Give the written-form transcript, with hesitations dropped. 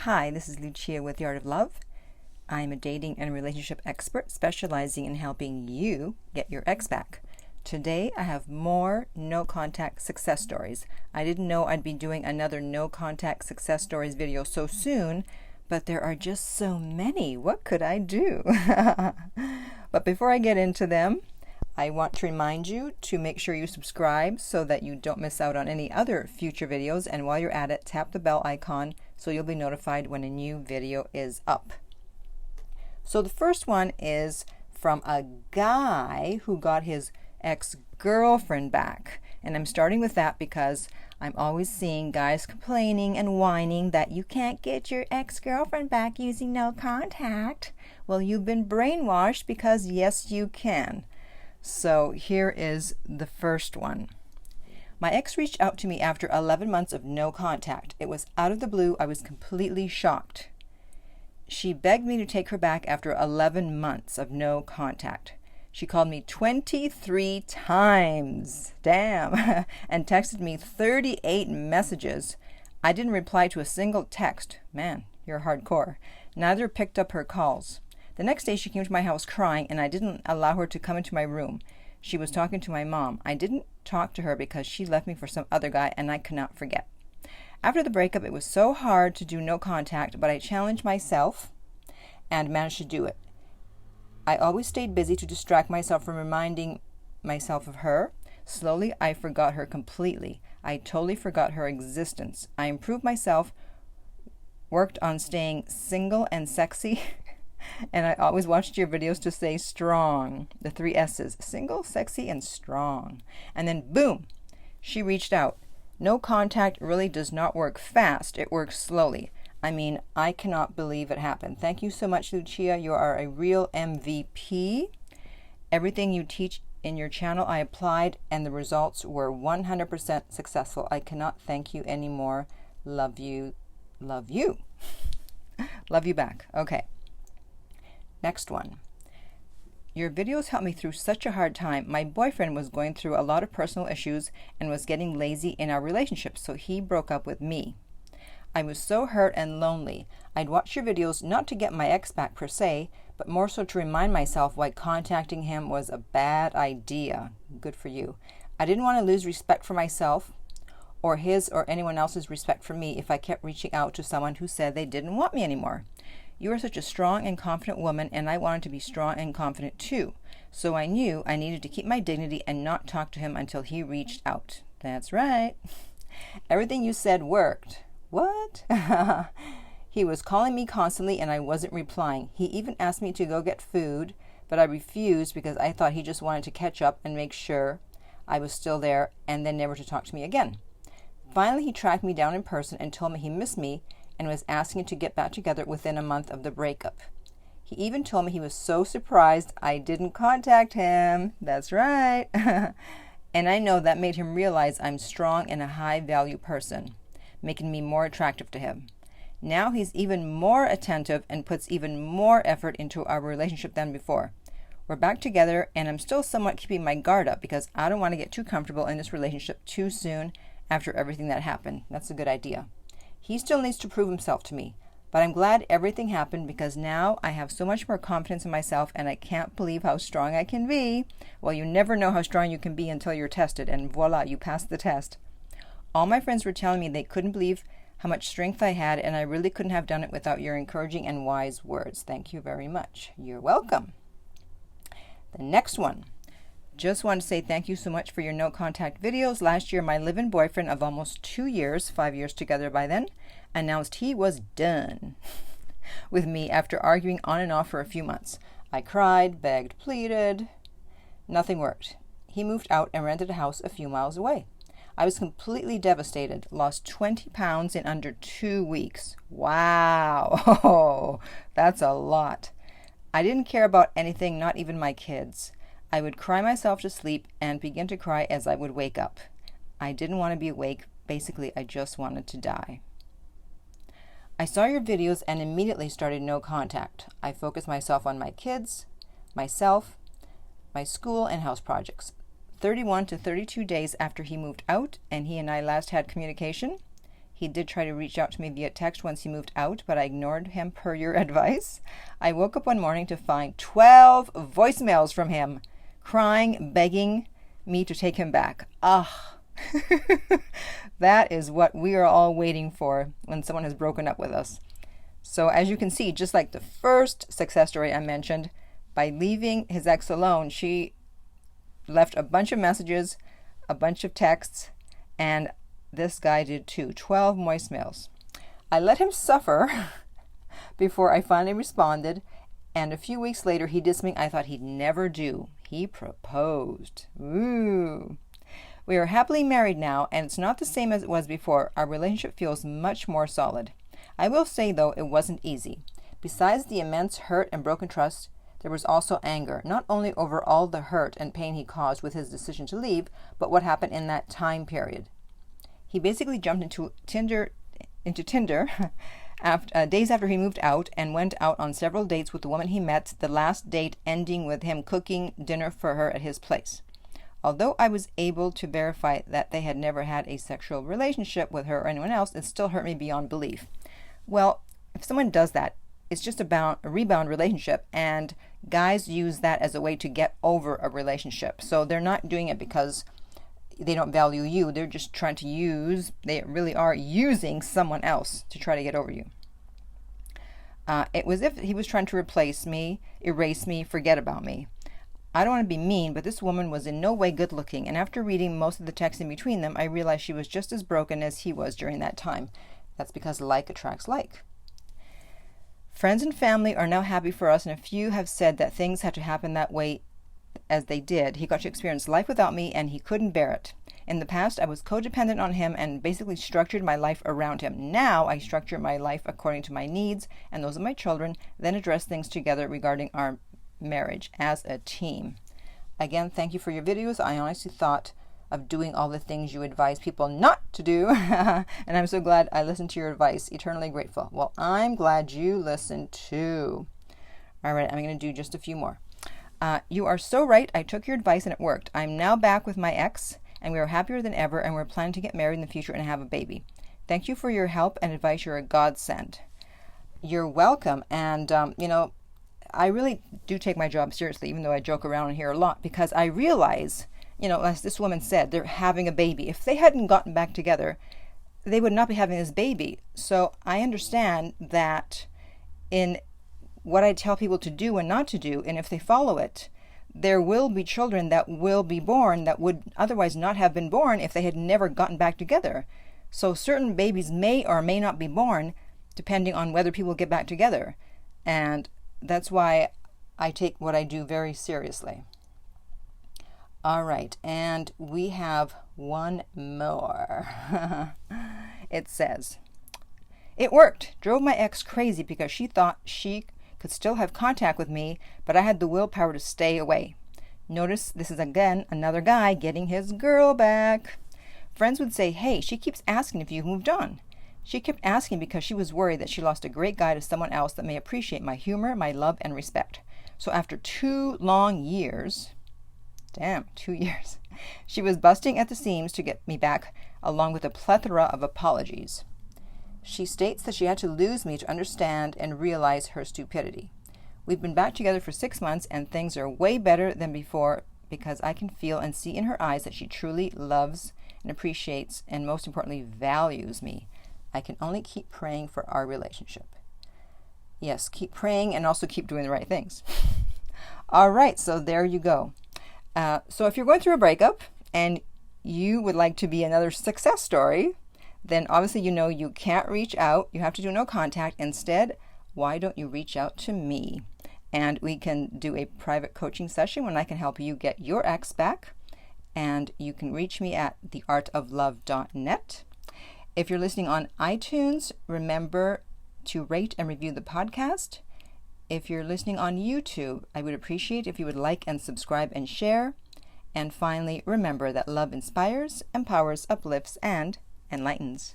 Hi, this is Lucia with The Art of Love. I'm a dating and relationship expert specializing in helping you get your ex back. Today I have more no contact success stories. I didn't know I'd be doing another no contact success stories video so soon, but there are just so many. What could I do? But before I get into them, I want to remind you to make sure you subscribe so that you don't miss out on any other future videos. And while you're at it, tap the bell icon so you'll be notified when a new video is up. So the first one is from a guy who got his ex-girlfriend back. And I'm starting with that because I'm always seeing guys complaining and whining that you can't get your ex-girlfriend back using no contact. Well, you've been brainwashed because yes, you can. So here is the first one. My ex reached out to me after 11 months of no contact. It was out of the blue. I was completely shocked. She begged me to take her back after 11 months of no contact. She called me 23 times, damn, and texted me 38 messages. I didn't reply to a single text. Man, you're hardcore. Neither picked up her calls. The next day she came to my house crying, and I didn't allow her to come into my room. She was talking to my mom. I didn't talk to her because she left me for some other guy, and I cannot forget. After the breakup, it was so hard to do no contact, but I challenged myself and managed to do it. I always stayed busy to distract myself from reminding myself of her. Slowly, I forgot her completely. I totally forgot her existence. I improved myself, worked on staying single and sexy, and I always watched your videos to stay strong. The 3 S's, single, sexy, and strong. And then boom, she reached out. No contact really does not work fast. It works slowly. I mean, I cannot believe it happened. Thank you so much, Lucia. You are a real MVP. Everything you teach in your channel, I applied, and the results were 100% successful. I cannot thank you anymore. Love you. Love you. Love you back. Okay. Next one. Your videos helped me through such a hard time. My boyfriend was going through a lot of personal issues and was getting lazy in our relationship, so he broke up with me. I was so hurt and lonely. I'd watch your videos not to get my ex back per se, but more so to remind myself why contacting him was a bad idea. Good for you. I didn't want to lose respect for myself or his or anyone else's respect for me if I kept reaching out to someone who said they didn't want me anymore. You are such a strong and confident woman, and I wanted to be strong and confident too. So I knew I needed to keep my dignity and not talk to him until he reached out. That's right. Everything you said worked. What? He was calling me constantly and I wasn't replying. He even asked me to go get food, but I refused because I thought he just wanted to catch up and make sure I was still there and then never to talk to me again. Finally, he tracked me down in person and told me he missed me and was asking to get back together within a month of the breakup. He even told me he was so surprised I didn't contact him. That's right. And I know that made him realize I'm strong and a high-value person, making me more attractive to him. Now he's even more attentive and puts even more effort into our relationship than before. We're back together, and I'm still somewhat keeping my guard up because I don't want to get too comfortable in this relationship too soon after everything that happened. That's a good idea. He still needs to prove himself to me, but I'm glad everything happened because now I have so much more confidence in myself and I can't believe how strong I can be. Well, you never know how strong you can be until you're tested, and voila, you passed the test. All my friends were telling me they couldn't believe how much strength I had, and I really couldn't have done it without your encouraging and wise words. Thank you very much. You're welcome. The next one. Just want to say thank you so much for your no contact videos. Last year, my live-in boyfriend of almost 2 years, 5 years together by then, announced he was done with me after arguing on and off for a few months. I cried, begged, pleaded. Nothing worked. He moved out and rented a house a few miles away. I was completely devastated, lost 20 pounds in under 2 weeks. Wow, oh, that's a lot. I didn't care about anything, not even my kids. I would cry myself to sleep and begin to cry as I would wake up. I didn't want to be awake. Basically, I just wanted to die. I saw your videos and immediately started no contact. I focused myself on my kids, myself, my school, and house projects. 31 to 32 days after he moved out and he and I last had communication, He did try to reach out to me via text once he moved out, but I ignored him per your advice. I woke up one morning to find 12 voicemails from him, crying, begging me to take him back. That is what we are all waiting for when someone has broken up with us. So as you can see, just like the first success story I mentioned, by leaving his ex alone, she left a bunch of messages, a bunch of texts, and this guy did too. 12 voicemails. I let him suffer before I finally responded, and a few weeks later he did something I thought he'd never do. He proposed. Ooh. We are happily married now, and it's not the same as it was before. Our relationship feels much more solid. I will say, though, it wasn't easy. Besides the immense hurt and broken trust, there was also anger, not only over all the hurt and pain he caused with his decision to leave, but what happened in that time period. He basically jumped into Tinder days after he moved out, and went out on several dates with the woman he met, the last date ending with him cooking dinner for her at his place. Although I was able to verify that they had never had a sexual relationship with her or anyone else, it still hurt me beyond belief. Well, if someone does that, it's just a rebound relationship, and guys use that as a way to get over a relationship. So they're not doing it because they don't value you. They're just trying to they really are using someone else to try to get over you. It was as if he was trying to replace me, erase me, forget about me. I don't want to be mean, but this woman was in no way good looking, and after reading most of the text in between them, I realized she was just as broken as he was during that time. That's because like attracts like. Friends and family are now happy for us, and a few have said that things had to happen that way as they did. He got to experience life without me, and he couldn't bear it. In the past, I was codependent on him and basically structured my life around him. Now, I structure my life according to my needs and those of my children, then address things together regarding our marriage as a team. Again, thank you for your videos. I honestly thought of doing all the things you advise people not to do, and I'm so glad I listened to your advice. Eternally grateful. Well, I'm glad you listened too. All right, I'm going to do just a few more. You are so right. I took your advice and it worked. I'm now back with my ex, and we are happier than ever, and we're planning to get married in the future and have a baby. Thank you for your help and advice. You're a godsend. You're welcome. And, I really do take my job seriously, even though I joke around here a lot, because I realize, as this woman said, they're having a baby. If they hadn't gotten back together, they would not be having this baby. So I understand that in what I tell people to do and not to do, and if they follow it, there will be children that will be born that would otherwise not have been born if they had never gotten back together. So certain babies may or may not be born depending on whether people get back together. And that's why I take what I do very seriously. All right, and we have one more. It says, it worked. Drove my ex crazy because she thought she could still have contact with me, but I had the willpower to stay away. Notice this is again another guy getting his girl back. Friends would say, hey, she keeps asking if you've moved on. She kept asking because she was worried that she lost a great guy to someone else that may appreciate my humor, my love, and respect. So after 2 long years, 2 years, she was busting at the seams to get me back, along with a plethora of apologies. She states that she had to lose me to understand and realize her stupidity. We've been back together for 6 months, and things are way better than before because I can feel and see in her eyes that she truly loves and appreciates and, most importantly, values me. I can only keep praying for our relationship. Yes, keep praying and also keep doing the right things. All right, so there you go. So if you're going through a breakup and you would like to be another success story, then obviously you can't reach out. You have to do no contact. Instead, why don't you reach out to me? And we can do a private coaching session when I can help you get your ex back. And you can reach me at theartoflove.net. If you're listening on iTunes, remember to rate and review the podcast. If you're listening on YouTube, I would appreciate if you would like and subscribe and share. And finally, remember that love inspires, empowers, uplifts, and enlightens.